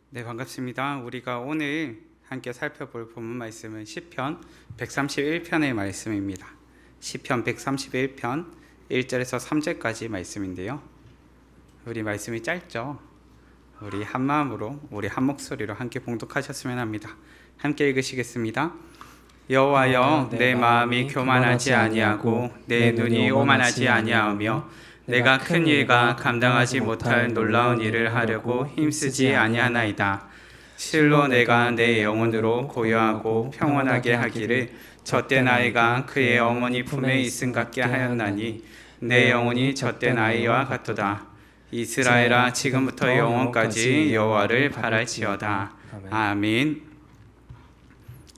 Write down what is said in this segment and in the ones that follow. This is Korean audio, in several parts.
네, 반갑습니다. 우리가 오늘 함께 살펴볼 본문 말씀은 시편 131편의 말씀입니다. 시편 131편 1절에서 3절까지 말씀인데요. 우리 말씀이 짧죠? 우리 한 마음으로, 우리 한 목소리로 함께 봉독하셨으면 합니다. 함께 읽으시겠습니다. 여호와여, 내 마음이 교만하지 아니하고 내 눈이 오만하지 아니하며 내가 큰 일과 감당하지 못할 놀라운 일을 하려고 힘쓰지 아니하나이다. 실로 내가 내 영혼으로 고요하고 평온하게 하기를 젖된 아이가 그의 어머니 품에 있음 같게 하였나니 내 영혼이 젖된 아이와 같도다. 이스라엘아, 지금부터 영원까지 여호와를 바랄지어다. 아멘.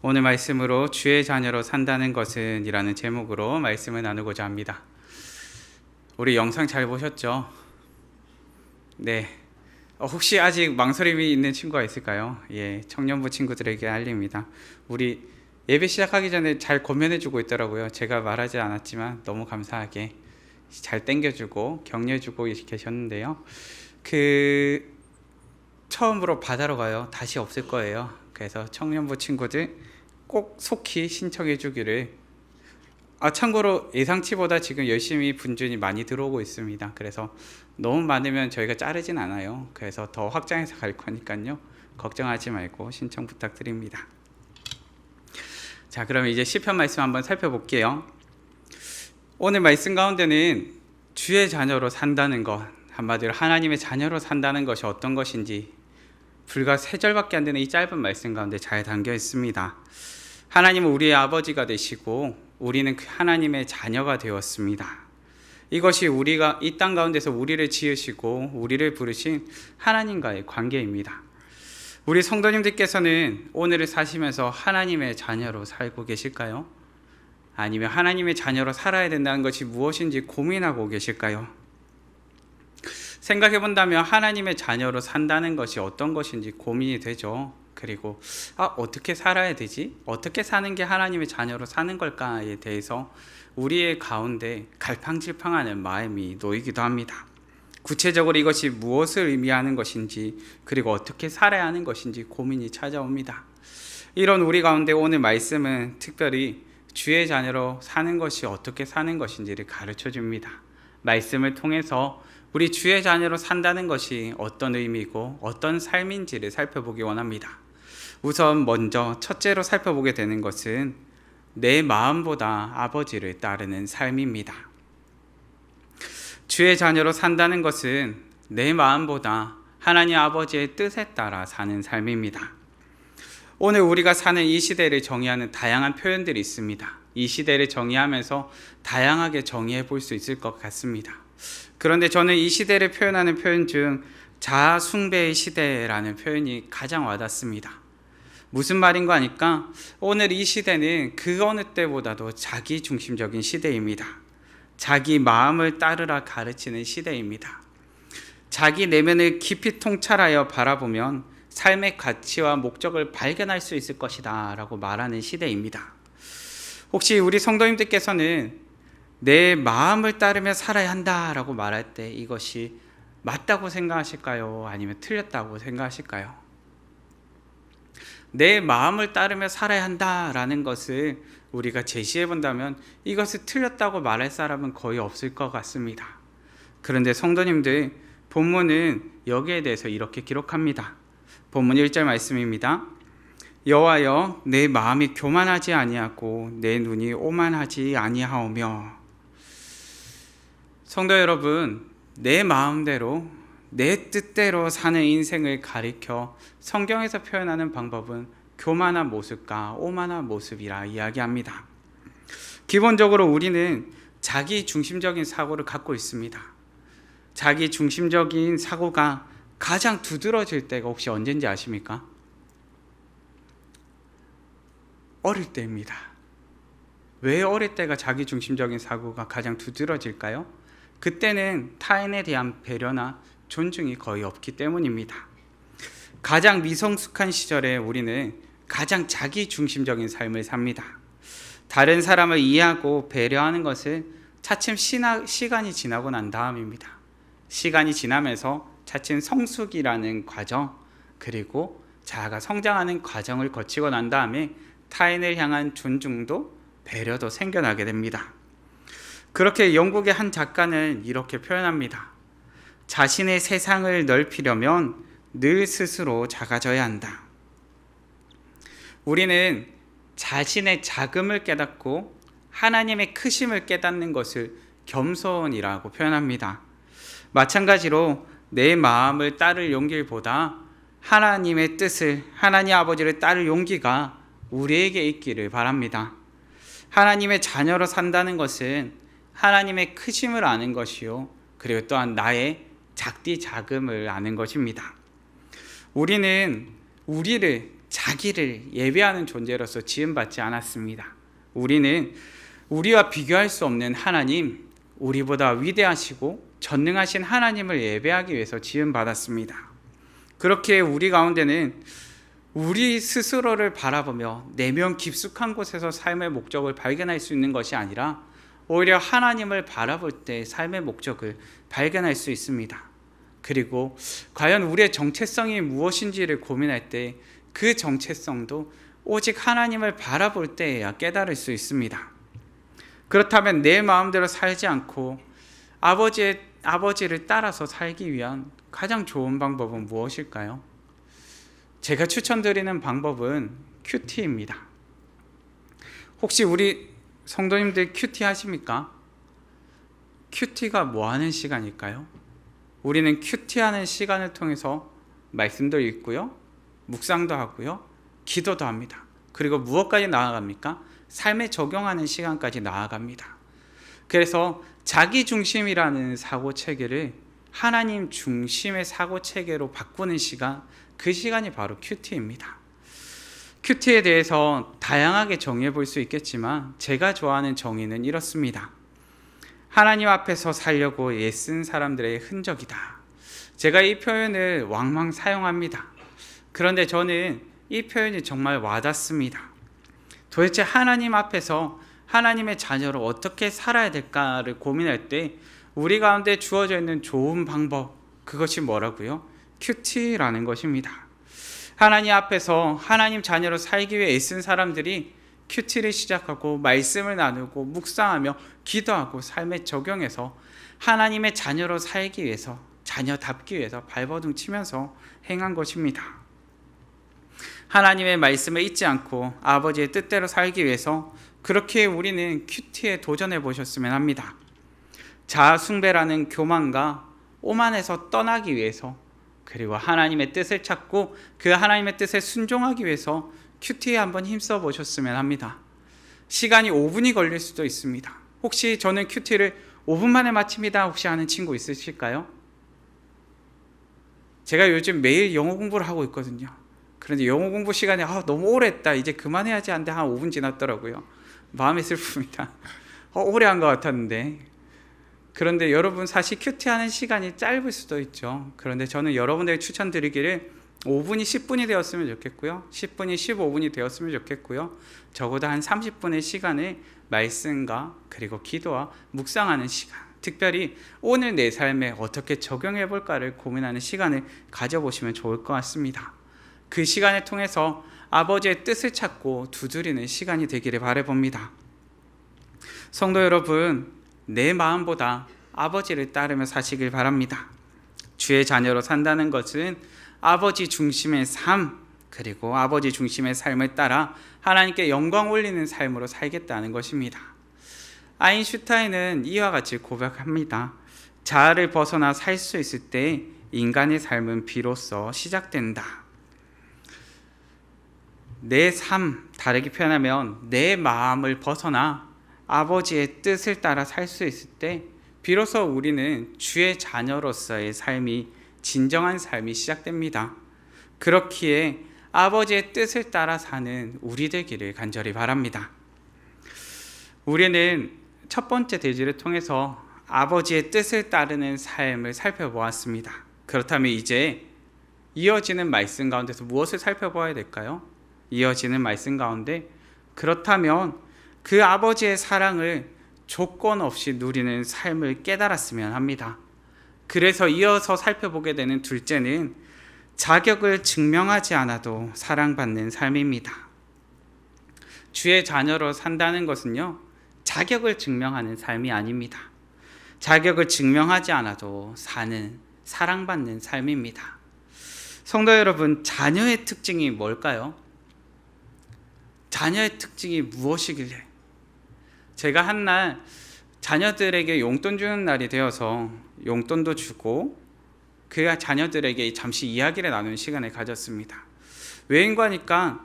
오늘 말씀으로 주의 자녀로 산다는 것은 이라는 제목으로 말씀을 나누고자 합니다. 우리 영상 잘 보셨죠? 네. 혹시 아직 망설임이 있는 친구가 있을까요? 예, 청년부 친구들에게 알립니다. 우리 예배 시작하기 전에 잘 권면해주고 있더라고요. 제가 말하지 않았지만 너무 감사하게 잘 땡겨주고 격려해주고 계셨는데요. 처음으로 바다로 가요. 다시 없을 거예요. 그래서 청년부 친구들 꼭 속히 신청해주기를. 참고로 예상치보다 지금 열심히 분준이 많이 들어오고 있습니다. 그래서 너무 많으면 저희가 자르진 않아요. 그래서 더 확장해서 갈 거니까요. 걱정하지 말고 신청 부탁드립니다. 자, 그럼 이제 시편 말씀 한번 살펴볼게요. 오늘 말씀 가운데는 주의 자녀로 산다는 것, 한마디로 하나님의 자녀로 산다는 것이 어떤 것인지 불과 3절밖에 안 되는 이 짧은 말씀 가운데 잘 담겨 있습니다. 하나님은 우리의 아버지가 되시고 우리는 하나님의 자녀가 되었습니다. 이것이 우리가 이 땅 가운데서 우리를 지으시고 우리를 부르신 하나님과의 관계입니다. 우리 성도님들께서는 오늘을 사시면서 하나님의 자녀로 살고 계실까요? 아니면 하나님의 자녀로 살아야 된다는 것이 무엇인지 고민하고 계실까요? 생각해 본다면 하나님의 자녀로 산다는 것이 어떤 것인지 고민이 되죠. 그리고 어떻게 살아야 되지? 어떻게 사는 게 하나님의 자녀로 사는 걸까에 대해서 우리의 가운데 갈팡질팡하는 마음이 놓이기도 합니다. 구체적으로 이것이 무엇을 의미하는 것인지, 그리고 어떻게 살아야 하는 것인지 고민이 찾아옵니다. 이런 우리 가운데 오늘 말씀은 특별히 주의 자녀로 사는 것이 어떻게 사는 것인지를 가르쳐 줍니다. 말씀을 통해서 우리 주의 자녀로 산다는 것이 어떤 의미고 어떤 삶인지를 살펴보기 원합니다. 우선 먼저 첫째로 살펴보게 되는 것은 내 마음보다 아버지를 따르는 삶입니다. 주의 자녀로 산다는 것은 내 마음보다 하나님 아버지의 뜻에 따라 사는 삶입니다. 오늘 우리가 사는 이 시대를 정의하는 다양한 표현들이 있습니다. 이 시대를 정의하면서 다양하게 정의해 볼 수 있을 것 같습니다. 그런데 저는 이 시대를 표현하는 표현 중 자아 숭배의 시대라는 표현이 가장 와닿습니다. 무슨 말인가 하니까 오늘 이 시대는 그 어느 때보다도 자기 중심적인 시대입니다. 자기 마음을 따르라 가르치는 시대입니다. 자기 내면을 깊이 통찰하여 바라보면 삶의 가치와 목적을 발견할 수 있을 것이다 라고 말하는 시대입니다. 혹시 우리 성도님들께서는 내 마음을 따르며 살아야 한다라고 말할 때 이것이 맞다고 생각하실까요? 아니면 틀렸다고 생각하실까요? 내 마음을 따르며 살아야 한다라는 것을 우리가 제시해 본다면 이것을 틀렸다고 말할 사람은 거의 없을 것 같습니다. 그런데 성도님들, 본문은 여기에 대해서 이렇게 기록합니다. 본문 1절 말씀입니다. 여호와여, 내 마음이 교만하지 아니하고 내 눈이 오만하지 아니하오며. 성도 여러분, 내 마음대로 내 뜻대로 사는 인생을 가리켜 성경에서 표현하는 방법은 교만한 모습과 오만한 모습이라 이야기합니다. 기본적으로 우리는 자기 중심적인 사고를 갖고 있습니다. 자기 중심적인 사고가 가장 두드러질 때가 혹시 언제인지 아십니까? 어릴 때입니다. 왜 어릴 때가 자기 중심적인 사고가 가장 두드러질까요? 그때는 타인에 대한 배려나 존중이 거의 없기 때문입니다. 가장 미성숙한 시절에 우리는 가장 자기 중심적인 삶을 삽니다. 다른 사람을 이해하고 배려하는 것을 차츰 시간이 지나고 난 다음입니다. 시간이 지나면서 차츰 성숙이라는 과정, 그리고 자아가 성장하는 과정을 거치고 난 다음에 타인을 향한 존중도 배려도 생겨나게 됩니다. 그렇게 영국의 한 작가는 이렇게 표현합니다. 자신의 세상을 넓히려면 늘 스스로 작아져야 한다. 우리는 자신의 작음을 깨닫고 하나님의 크심을 깨닫는 것을 겸손이라고 표현합니다. 마찬가지로 내 마음을 따를 용기보다 하나님의 뜻을, 하나님 아버지를 따를 용기가 우리에게 있기를 바랍니다. 하나님의 자녀로 산다는 것은 하나님의 크심을 아는 것이요, 그리고 또한 나의 작디 작음을 아는 것입니다. 우리는 자기를 예배하는 존재로서 지음받지 않았습니다. 우리는 우리와 비교할 수 없는 하나님, 우리보다 위대하시고 전능하신 하나님을 예배하기 위해서 지음받았습니다. 그렇게 우리 가운데는 우리 스스로를 바라보며 내면 깊숙한 곳에서 삶의 목적을 발견할 수 있는 것이 아니라 오히려 하나님을 바라볼 때 삶의 목적을 발견할 수 있습니다. 그리고 과연 우리의 정체성이 무엇인지를 고민할 때 그 정체성도 오직 하나님을 바라볼 때에야 깨달을 수 있습니다. 그렇다면 내 마음대로 살지 않고 아버지를 따라서 살기 위한 가장 좋은 방법은 무엇일까요? 제가 추천드리는 방법은 큐티입니다. 혹시 우리 성도님들 큐티 하십니까? 큐티가 뭐 하는 시간일까요? 우리는 큐티하는 시간을 통해서 말씀도 읽고요, 묵상도 하고요, 기도도 합니다. 그리고 무엇까지 나아갑니까? 삶에 적용하는 시간까지 나아갑니다. 그래서 자기 중심이라는 사고 체계를 하나님 중심의 사고 체계로 바꾸는 시간, 그 시간이 바로 큐티입니다. 큐티에 대해서 다양하게 정의해 볼 수 있겠지만 제가 좋아하는 정의는 이렇습니다. 하나님 앞에서 살려고 애쓴 사람들의 흔적이다. 제가 이 표현을 왕왕 사용합니다. 그런데 저는 이 표현이 정말 와닿습니다. 도대체 하나님 앞에서 하나님의 자녀로 어떻게 살아야 될까를 고민할 때 우리 가운데 주어져 있는 좋은 방법, 그것이 뭐라고요? 큐티라는 것입니다. 하나님 앞에서 하나님 자녀로 살기 위해 애쓴 사람들이 큐티를 시작하고 말씀을 나누고 묵상하며 기도하고 삶에 적용해서 하나님의 자녀로 살기 위해서, 자녀답기 위해서 발버둥 치면서 행한 것입니다. 하나님의 말씀을 잊지 않고 아버지의 뜻대로 살기 위해서 그렇게 우리는 큐티에 도전해 보셨으면 합니다. 자아 숭배라는 교만과 오만에서 떠나기 위해서, 그리고 하나님의 뜻을 찾고 그 하나님의 뜻에 순종하기 위해서 큐티에 한번 힘써 보셨으면 합니다. 시간이 5분이 걸릴 수도 있습니다. 혹시 저는 큐티를 5분 만에 마칩니다 혹시 하는 친구 있으실까요? 제가 요즘 매일 영어 공부를 하고 있거든요. 그런데 영어 공부 시간이 너무 오래 했다, 이제 그만해야지 하는데 한 5분 지났더라고요. 마음이 슬픕니다. 오래 한 것 같았는데. 그런데 여러분, 사실 큐티하는 시간이 짧을 수도 있죠. 그런데 저는 여러분들에게 추천드리기를 5분이 10분이 되었으면 좋겠고요, 10분이 15분이 되었으면 좋겠고요, 적어도 한 30분의 시간을 말씀과 그리고 기도와 묵상하는 시간, 특별히 오늘 내 삶에 어떻게 적용해 볼까를 고민하는 시간을 가져보시면 좋을 것 같습니다. 그 시간을 통해서 아버지의 뜻을 찾고 두드리는 시간이 되기를 바라봅니다. 성도 여러분, 내 마음보다 아버지를 따르며 사시길 바랍니다. 주의 자녀로 산다는 것은 아버지 중심의 삶, 그리고 아버지 중심의 삶을 따라 하나님께 영광 올리는 삶으로 살겠다는 것입니다. 아인슈타인은 이와 같이 고백합니다. 자아를 벗어나 살 수 있을 때 인간의 삶은 비로소 시작된다. 내 삶, 다르게 표현하면 내 마음을 벗어나 아버지의 뜻을 따라 살 수 있을 때 비로소 우리는 주의 자녀로서의 삶이, 진정한 삶이 시작됩니다. 그렇기에 아버지의 뜻을 따라 사는 우리 되기를 간절히 바랍니다. 우리는 첫 번째 대지를 통해서 아버지의 뜻을 따르는 삶을 살펴보았습니다. 그렇다면 이제 이어지는 말씀 가운데서 무엇을 살펴봐야 될까요? 이어지는 말씀 가운데, 그렇다면 그 아버지의 사랑을 조건 없이 누리는 삶을 깨달았으면 합니다. 그래서 이어서 살펴보게 되는 둘째는 자격을 증명하지 않아도 사랑받는 삶입니다. 주의 자녀로 산다는 것은요, 자격을 증명하는 삶이 아닙니다. 자격을 증명하지 않아도 사는, 사랑받는 삶입니다. 성도 여러분, 자녀의 특징이 뭘까요? 자녀의 특징이 무엇이길래? 제가 한날 자녀들에게 용돈 주는 날이 되어서 용돈도 주고 그 자녀들에게 잠시 이야기를 나누는 시간을 가졌습니다. 왜인 거니까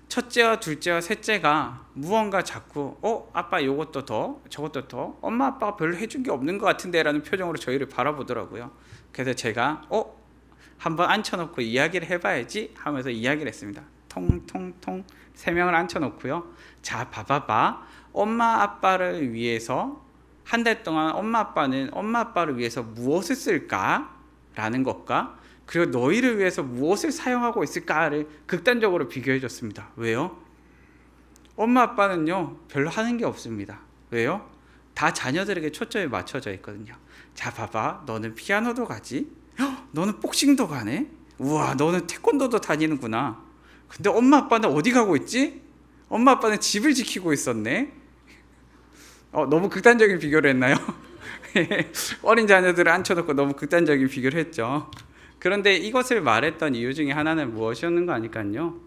첫째와 둘째와 셋째가 무언가 자꾸 아빠 요것도 더 저것도 더 엄마 아빠가 별로 해준 게 없는 것 같은데 라는 표정으로 저희를 바라보더라고요. 그래서 제가 한번 앉혀놓고 이야기를 해봐야지 하면서 이야기를 했습니다. 통통통 3명을 앉혀놓고요. 자, 봐봐봐. 엄마 아빠를 위해서 한 달 동안 엄마 아빠는 엄마 아빠를 위해서 무엇을 쓸까? 라는 것과 그리고 너희를 위해서 무엇을 사용하고 있을까를 극단적으로 비교해 줬습니다. 왜요? 엄마 아빠는요 별로 하는 게 없습니다. 왜요? 다 자녀들에게 초점이 맞춰져 있거든요. 자, 봐봐. 너는 피아노도 가지? 너는 복싱도 가네? 우와, 너는 태권도도 다니는구나. 근데 엄마 아빠는 어디 가고 있지? 엄마 아빠는 집을 지키고 있었네. 너무 극단적인 비교를 했나요? 어린 자녀들을 앉혀놓고 너무 극단적인 비교를 했죠. 그런데 이것을 말했던 이유 중에 하나는 무엇이었는가 하니까요,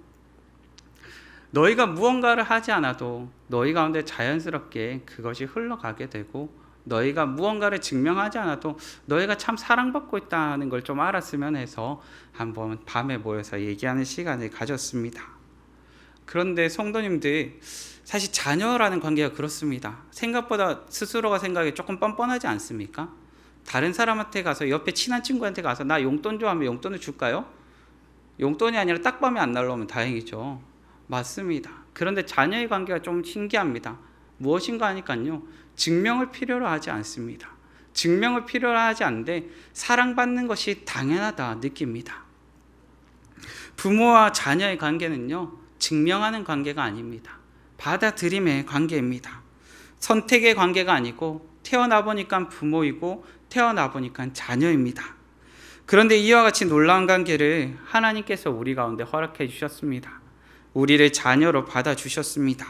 너희가 무언가를 하지 않아도 너희 가운데 자연스럽게 그것이 흘러가게 되고, 너희가 무언가를 증명하지 않아도 너희가 참 사랑받고 있다는 걸 좀 알았으면 해서 한번 밤에 모여서 얘기하는 시간을 가졌습니다. 그런데 성도님들, 사실 자녀라는 관계가 그렇습니다. 생각보다 스스로가 생각이 조금 뻔뻔하지 않습니까? 다른 사람한테 가서, 옆에 친한 친구한테 가서 나 용돈 줘 하면 용돈을 줄까요? 용돈이 아니라 딱밤이 안 날라오면 다행이죠. 맞습니다. 그런데 자녀의 관계가 좀 신기합니다. 무엇인가 하니까요, 증명을 필요로 하지 않습니다. 증명을 필요로 하지 않는데 사랑받는 것이 당연하다 느낍니다. 부모와 자녀의 관계는요, 증명하는 관계가 아닙니다. 받아들임의 관계입니다. 선택의 관계가 아니고 태어나 보니까 부모이고 태어나 보니까 자녀입니다. 그런데 이와 같이 놀라운 관계를 하나님께서 우리 가운데 허락해 주셨습니다. 우리를 자녀로 받아주셨습니다.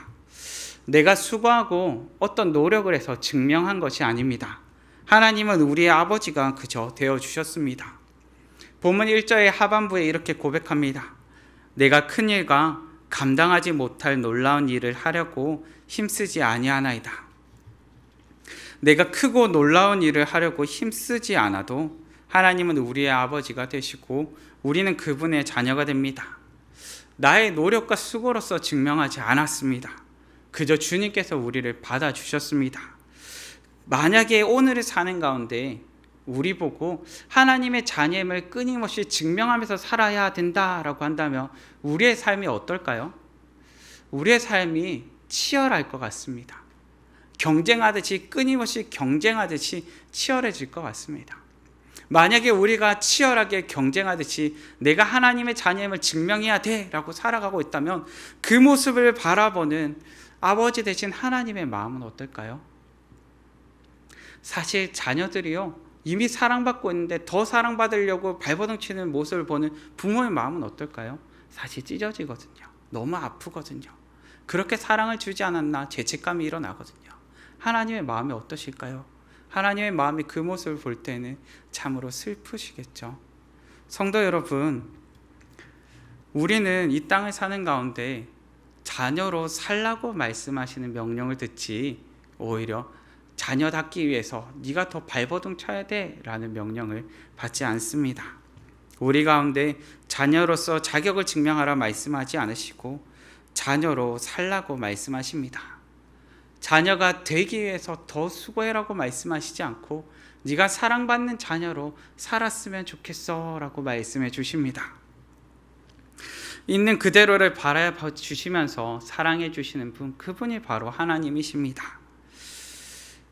내가 수고하고 어떤 노력을 해서 증명한 것이 아닙니다. 하나님은 우리의 아버지가 그저 되어주셨습니다. 본문 1절의 하반부에 이렇게 고백합니다. 내가 큰 일과 감당하지 못할 놀라운 일을 하려고 힘쓰지 아니하나이다. 내가 크고 놀라운 일을 하려고 힘쓰지 않아도 하나님은 우리의 아버지가 되시고 우리는 그분의 자녀가 됩니다. 나의 노력과 수고로서 증명하지 않았습니다. 그저 주님께서 우리를 받아주셨습니다. 만약에 오늘을 사는 가운데 우리 보고 하나님의 자녀임을 끊임없이 증명하면서 살아야 된다라고 한다면 우리의 삶이 어떨까요? 우리의 삶이 치열할 것 같습니다. 경쟁하듯이, 끊임없이 경쟁하듯이 치열해질 것 같습니다. 만약에 우리가 치열하게 경쟁하듯이 내가 하나님의 자녀임을 증명해야 돼 라고 살아가고 있다면 그 모습을 바라보는 아버지 되신 하나님의 마음은 어떨까요? 사실 자녀들이요, 이미 사랑받고 있는데 더 사랑받으려고 발버둥 치는 모습을 보는 부모의 마음은 어떨까요? 사실 찢어지거든요. 너무 아프거든요. 그렇게 사랑을 주지 않았나 죄책감이 일어나거든요. 하나님의 마음이 어떠실까요? 하나님의 마음이 그 모습을 볼 때는 참으로 슬프시겠죠. 성도 여러분, 우리는 이 땅을 사는 가운데 자녀로 살라고 말씀하시는 명령을 듣지 오히려 자녀답기 위해서 네가 더 발버둥 쳐야 돼 라는 명령을 받지 않습니다. 우리 가운데 자녀로서 자격을 증명하라 말씀하지 않으시고 자녀로 살라고 말씀하십니다. 자녀가 되기 위해서 더 수고해라고 말씀하시지 않고 네가 사랑받는 자녀로 살았으면 좋겠어 라고 말씀해 주십니다. 있는 그대로를 바라주시면서 사랑해 주시는 분, 그분이 바로 하나님이십니다.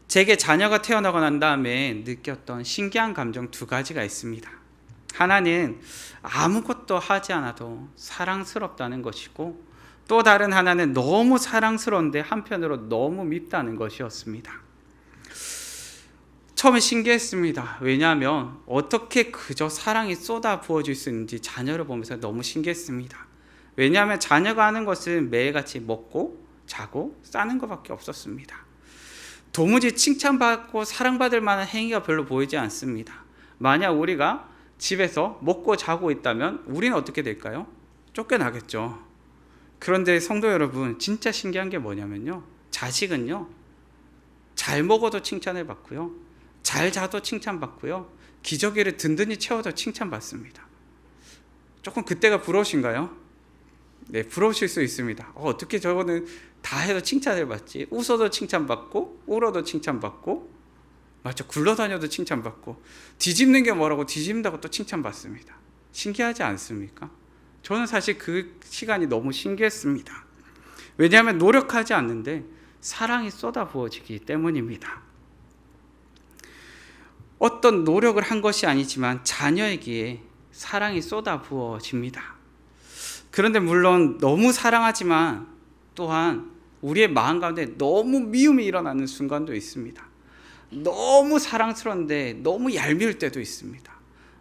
제게 자녀가 태어나고 난 다음에 느꼈던 신기한 감정 2가지가 있습니다. 하나는 아무것도 하지 않아도 사랑스럽다는 것이고, 또 다른 하나는 너무 사랑스러운데 한편으로 너무 밉다는 것이었습니다. 처음에 신기했습니다. 왜냐하면 어떻게 그저 사랑이 쏟아 부어질 수 있는지 자녀를 보면서 너무 신기했습니다. 왜냐하면 자녀가 하는 것은 매일같이 먹고 자고 싸는 것밖에 없었습니다. 도무지 칭찬받고 사랑받을 만한 행위가 별로 보이지 않습니다. 만약 우리가 집에서 먹고 자고 있다면 우리는 어떻게 될까요? 쫓겨나겠죠. 그런데 성도 여러분, 진짜 신기한 게 뭐냐면요, 자식은요, 잘 먹어도 칭찬을 받고요, 잘 자도 칭찬받고요, 기저귀를 든든히 채워도 칭찬받습니다. 조금 그때가 부러우신가요? 네, 부러우실 수 있습니다. 어떻게 저거는 다 해도 칭찬을 받지? 웃어도 칭찬받고, 울어도 칭찬받고, 맞죠? 굴러다녀도 칭찬받고, 뒤집는 게 뭐라고 뒤집는다고 또 칭찬받습니다. 신기하지 않습니까? 저는 사실 그 시간이 너무 신기했습니다. 왜냐하면 노력하지 않는데 사랑이 쏟아 부어지기 때문입니다. 어떤 노력을 한 것이 아니지만 자녀에게 사랑이 쏟아 부어집니다. 그런데 물론 너무 사랑하지만 또한 우리의 마음 가운데 너무 미움이 일어나는 순간도 있습니다. 너무 사랑스러운데 너무 얄미울 때도 있습니다.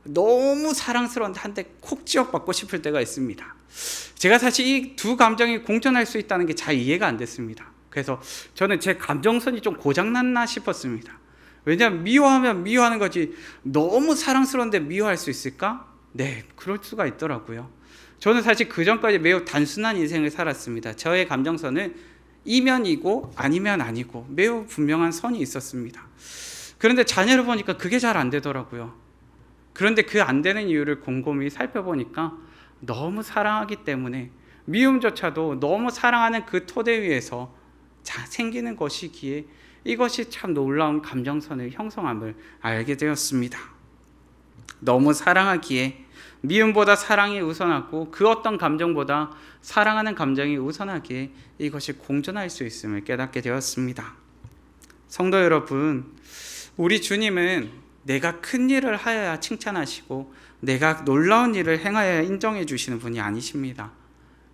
너무 사랑스러운데 한 대 콕 지옥받고 싶을 때가 있습니다. 제가 사실 이 두 감정이 공존할 수 있다는 게 잘 이해가 안 됐습니다. 그래서 저는 제 감정선이 좀 고장났나 싶었습니다. 왜냐하면 미워하면 미워하는 거지 너무 사랑스러운데 미워할 수 있을까? 네, 그럴 수가 있더라고요. 저는 사실 그 전까지 매우 단순한 인생을 살았습니다. 저의 감정선은 이면이고 아니면 아니고 매우 분명한 선이 있었습니다. 그런데 자녀를 보니까 그게 잘 안 되더라고요. 그런데 그 안 되는 이유를 곰곰이 살펴보니까 너무 사랑하기 때문에 미움조차도 너무 사랑하는 그 토대 위에서 생기는 것이기에 이것이 참 놀라운 감정선을 형성함을 알게 되었습니다. 너무 사랑하기에 미움보다 사랑이 우선하고 그 어떤 감정보다 사랑하는 감정이 우선하기에 이것이 공존할 수 있음을 깨닫게 되었습니다. 성도 여러분, 우리 주님은 내가 큰 일을 하여야 칭찬하시고 내가 놀라운 일을 행하여야 인정해 주시는 분이 아니십니다.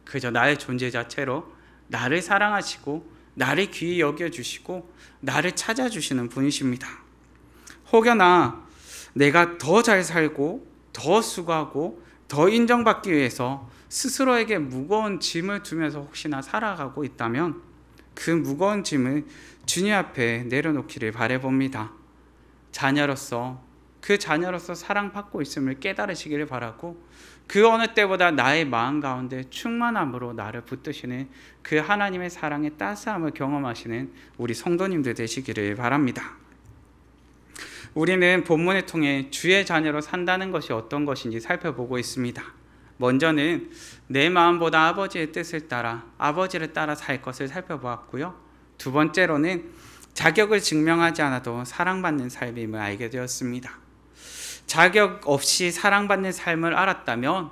그저 나의 존재 자체로 나를 사랑하시고 나를 귀히 여겨주시고 나를 찾아주시는 분이십니다. 혹여나 내가 더 잘 살고 더 수고하고 더 인정받기 위해서 스스로에게 무거운 짐을 두면서 혹시나 살아가고 있다면 그 무거운 짐을 주님 앞에 내려놓기를 바라봅니다. 그 자녀로서 사랑받고 있음을 깨달으시기를 바라고 그 어느 때보다 나의 마음 가운데 충만함으로 나를 붙드시는 그 하나님의 사랑의 따스함을 경험하시는 우리 성도님들 되시기를 바랍니다. 우리는 본문을 통해 주의 자녀로 산다는 것이 어떤 것인지 살펴보고 있습니다. 먼저는 내 마음보다 아버지의 뜻을 따라 아버지를 따라 살 것을 살펴보았고요. 두 번째로는 자격을 증명하지 않아도 사랑받는 삶임을 알게 되었습니다. 자격 없이 사랑받는 삶을 알았다면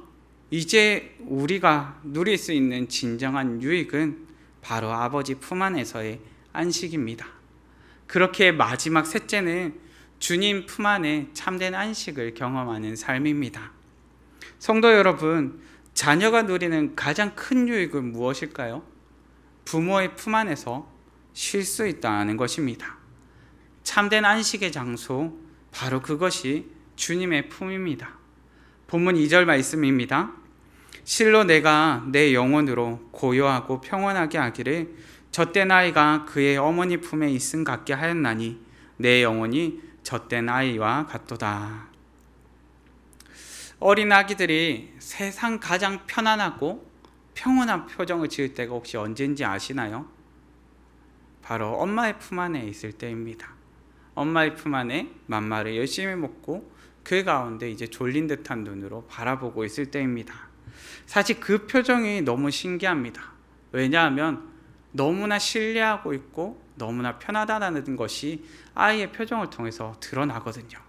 이제 우리가 누릴 수 있는 진정한 유익은 바로 아버지 품 안에서의 안식입니다. 그렇게 마지막 셋째는 주님 품 안에 참된 안식을 경험하는 삶입니다. 성도 여러분, 자녀가 누리는 가장 큰 유익은 무엇일까요? 부모의 품 안에서 쉴 수 있다는 것입니다. 참된 안식의 장소, 바로 그것이 주님의 품입니다. 본문 2절 말씀입니다. 실로 내가 내 영혼으로 고요하고 평온하게 하기를 젖된 아이가 그의 어머니 품에 있음 같게 하였나니 내 영혼이 젖된 아이와 같도다. 어린 아기들이 세상 가장 편안하고 평온한 표정을 지을 때가 혹시 언제인지 아시나요? 바로 엄마의 품 안에 있을 때입니다. 엄마의 품 안에 맘마를 열심히 먹고 그 가운데 이제 졸린 듯한 눈으로 바라보고 있을 때입니다. 사실 그 표정이 너무 신기합니다. 왜냐하면 너무나 신뢰하고 있고 너무나 편하다는 것이 아이의 표정을 통해서 드러나거든요.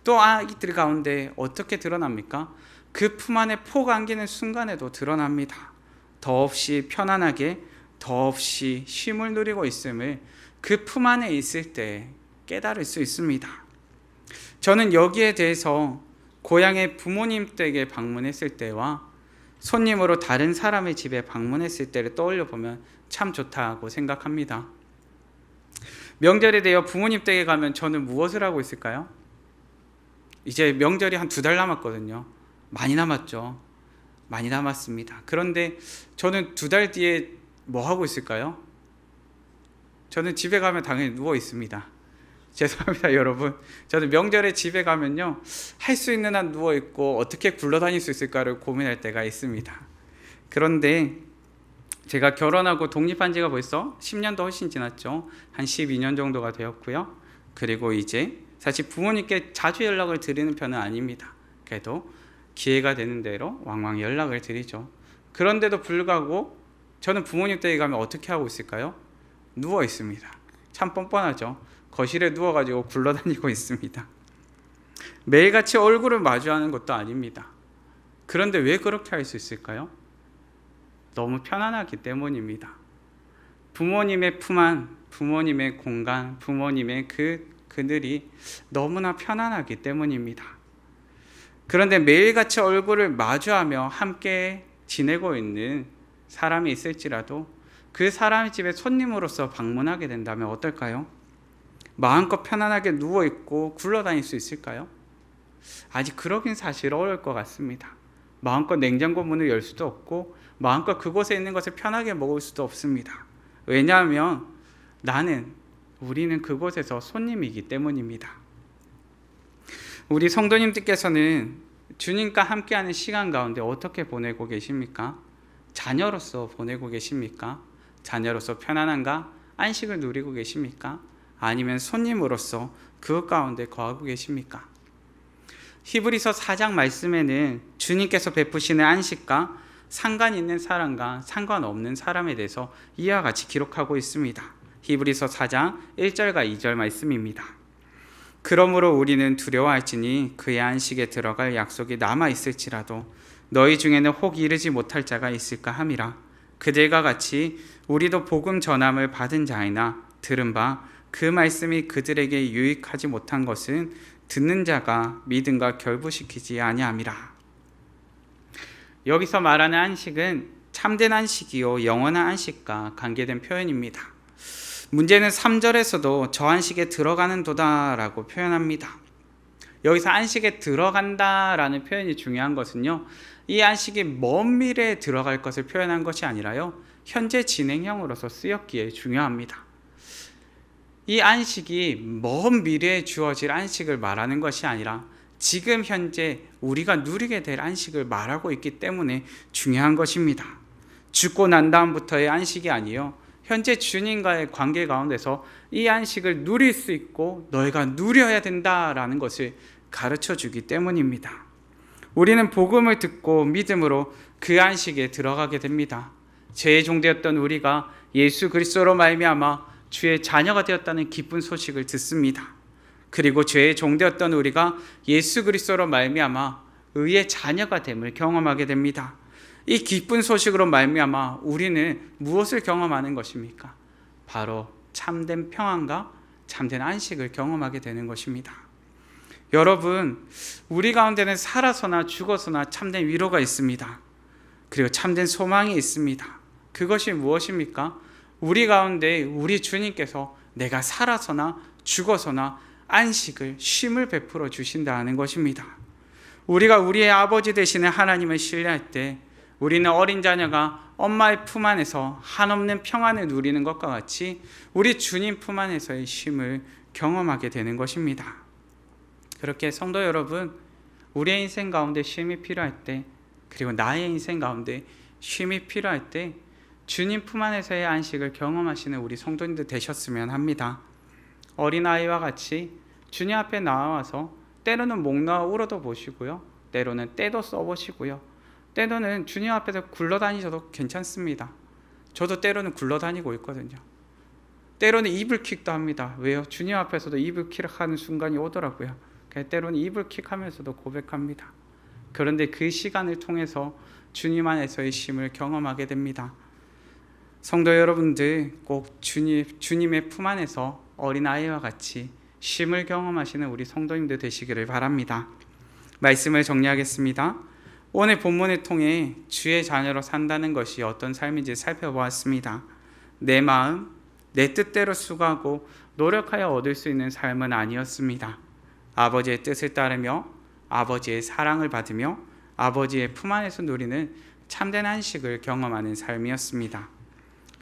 또 아이들 가운데 어떻게 드러납니까? 그 품 안에 폭 안기는 순간에도 드러납니다. 더없이 편안하게 더없이 쉼을 누리고 있음을 그 품 안에 있을 때 깨달을 수 있습니다. 저는 여기에 대해서 고향의 부모님 댁에 방문했을 때와 손님으로 다른 사람의 집에 방문했을 때를 떠올려 보면 참 좋다고 생각합니다. 명절에 되어 부모님 댁에 가면 저는 무엇을 하고 있을까요? 이제 명절이 한 2달 남았거든요. 많이 남았죠. 많이 남았습니다. 그런데 저는 2달 뒤에 뭐 하고 있을까요? 저는 집에 가면 당연히 누워 있습니다. 죄송합니다, 여러분. 저는 명절에 집에 가면요, 할 수 있는 한 누워 있고 어떻게 굴러다닐 수 있을까를 고민할 때가 있습니다. 그런데 제가 결혼하고 독립한 지가 벌써 10년도 훨씬 지났죠. 한 12년 정도가 되었고요. 그리고 이제 사실 부모님께 자주 연락을 드리는 편은 아닙니다. 그래도 기회가 되는 대로 왕왕 연락을 드리죠. 그런데도 불구하고 저는 부모님 댁에 가면 어떻게 하고 있을까요? 누워 있습니다. 참 뻔뻔하죠. 거실에 누워가지고 굴러다니고 있습니다. 매일같이 얼굴을 마주하는 것도 아닙니다. 그런데 왜 그렇게 할 수 있을까요? 너무 편안하기 때문입니다. 부모님의 품 안, 부모님의 공간, 부모님의 그늘이 너무나 편안하기 때문입니다. 그런데 매일같이 얼굴을 마주하며 함께 지내고 있는 사람이 있을지라도 그 사람의 집에 손님으로서 방문하게 된다면 어떨까요? 마음껏 편안하게 누워있고 굴러다닐 수 있을까요? 아직 그러긴 사실 어려울 것 같습니다. 마음껏 냉장고 문을 열 수도 없고 마음껏 그곳에 있는 것을 편하게 먹을 수도 없습니다. 왜냐하면 우리는 그곳에서 손님이기 때문입니다. 우리 성도님들께서는 주님과 함께하는 시간 가운데 어떻게 보내고 계십니까? 자녀로서 보내고 계십니까? 자녀로서 편안함과 안식을 누리고 계십니까? 아니면 손님으로서 그 가운데 거하고 계십니까? 히브리서 4장 말씀에는 주님께서 베푸시는 안식과 상관 있는 사람과 상관없는 사람에 대해서 이와 같이 기록하고 있습니다. 히브리서 4장 1절과 2절 말씀입니다. 그러므로 우리는 두려워할지니 그의 안식에 들어갈 약속이 남아있을지라도 너희 중에는 혹 이르지 못할 자가 있을까 함이라. 그들과 같이 우리도 복음 전함을 받은 자이나 들은 바 그 말씀이 그들에게 유익하지 못한 것은 듣는 자가 믿음과 결부시키지 아니함이라. 여기서 말하는 안식은 참된 안식이요 영원한 안식과 관계된 표현입니다. 문제는 3절에서도 저 안식에 들어가는 도다라고 표현합니다. 여기서 안식에 들어간다라는 표현이 중요한 것은요, 이 안식이 먼 미래에 들어갈 것을 표현한 것이 아니라요, 현재 진행형으로서 쓰였기에 중요합니다. 이 안식이 먼 미래에 주어질 안식을 말하는 것이 아니라 지금 현재 우리가 누리게 될 안식을 말하고 있기 때문에 중요한 것입니다. 죽고 난 다음부터의 안식이 아니요, 현재 주님과의 관계 가운데서 이 안식을 누릴 수 있고 너희가 누려야 된다라는 것을 가르쳐 주기 때문입니다. 우리는 복음을 듣고 믿음으로 그 안식에 들어가게 됩니다. 죄의 종되었던 우리가 예수 그리스도로 말미암아 주의 자녀가 되었다는 기쁜 소식을 듣습니다. 그리고 죄의 종되었던 우리가 예수 그리스도로 말미암아 의의 자녀가 됨을 경험하게 됩니다. 이 기쁜 소식으로 말미암아 우리는 무엇을 경험하는 것입니까? 바로 참된 평안과 참된 안식을 경험하게 되는 것입니다. 여러분, 우리 가운데는 살아서나 죽어서나 참된 위로가 있습니다. 그리고 참된 소망이 있습니다. 그것이 무엇입니까? 우리 가운데 우리 주님께서 내가 살아서나 죽어서나 안식을, 쉼을 베풀어 주신다는 것입니다. 우리가 우리의 아버지 되시는 하나님을 신뢰할 때 우리는 어린 자녀가 엄마의 품 안에서 한없는 평안을 누리는 것과 같이 우리 주님 품 안에서의 쉼을 경험하게 되는 것입니다. 그렇게 성도 여러분, 우리의 인생 가운데 쉼이 필요할 때, 그리고 나의 인생 가운데 쉼이 필요할 때 주님 품 안에서의 안식을 경험하시는 우리 성도님들 되셨으면 합니다. 어린아이와 같이 주님 앞에 나와서 때로는 목 놓아 울어도 보시고요, 때로는 때도 써보시고요, 때로는 주님 앞에서 굴러다니셔도 괜찮습니다. 저도 때로는 굴러다니고 있거든요. 때로는 이불킥도 합니다. 왜요? 주님 앞에서도 이불킥 하는 순간이 오더라고요. 때로는 이불킥 하면서도 고백합니다. 그런데 그 시간을 통해서 주님 안에서의 쉼을 경험하게 됩니다. 성도 여러분들, 꼭 주님의 품 안에서 어린아이와 같이 쉼을 경험하시는 우리 성도님들 되시기를 바랍니다. 말씀을 정리하겠습니다. 오늘 본문을 통해 주의 자녀로 산다는 것이 어떤 삶인지 살펴보았습니다. 내 마음, 내 뜻대로 수고하고 노력하여 얻을 수 있는 삶은 아니었습니다. 아버지의 뜻을 따르며 아버지의 사랑을 받으며 아버지의 품 안에서 누리는 참된 안식을 경험하는 삶이었습니다.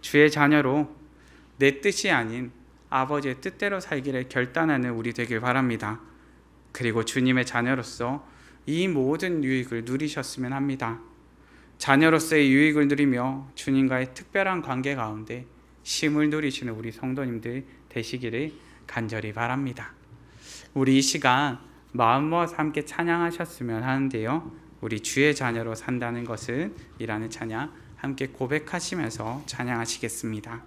주의 자녀로 내 뜻이 아닌 아버지의 뜻대로 살기를 결단하는 우리 되길 바랍니다. 그리고 주님의 자녀로서 이 모든 유익을 누리셨으면 합니다. 자녀로서의 유익을 누리며 주님과의 특별한 관계 가운데 쉼을 누리시는 우리 성도님들 되시기를 간절히 바랍니다. 우리 이 시간 마음 모아서 함께 찬양하셨으면 하는데요. 우리 주의 자녀로 산다는 것은 이라는 찬양 함께 고백하시면서 찬양하시겠습니다.